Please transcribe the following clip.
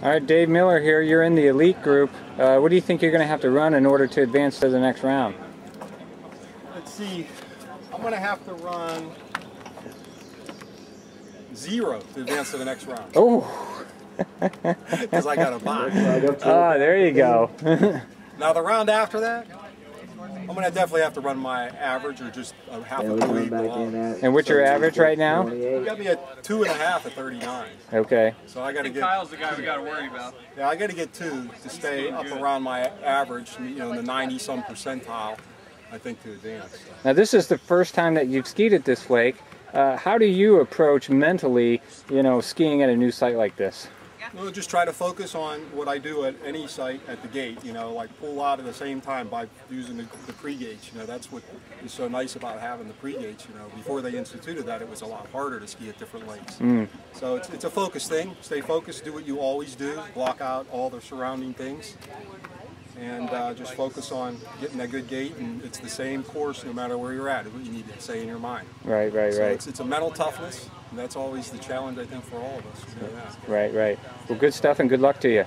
All right, Dave Miller here. You're in the elite group. What do you think you're going to have to run in order to advance to the next round? Let's see. I'm going to have to run 0 to advance to the next round. Oh! Because I got a bye. Ah, there you go. Now the round after that, I'm going to definitely have to run my average or just a half a point below. And what's your average right now? It's got to be a 2.5 at 39. Okay. So I got to get. Kyle's the guy we got to worry about. Yeah, I got to get 2 to stay up around my average, you know, in the 90-some percentile, I think, to advance. So. Now this is the first time that you've skied at this lake. How do you approach mentally, you know, skiing at a new site like this? Well, just try to focus on what I do at any site at the gate, you know, like pull out at the same time by using the pre-gates. You know, that's what is so nice about having the pre-gates. You know, before they instituted that, it was a lot harder to ski at different lakes. So it's a focus thing. Stay focused, do what you always do, block out all the surrounding things, and just focus on getting a good gate, and it's the same course no matter where you're at. It's what you need to say in your mind. Right, right, So right. it's a mental toughness, and that's always the challenge, I think, for all of us. You know, Right, right. Well, good stuff and good luck to you.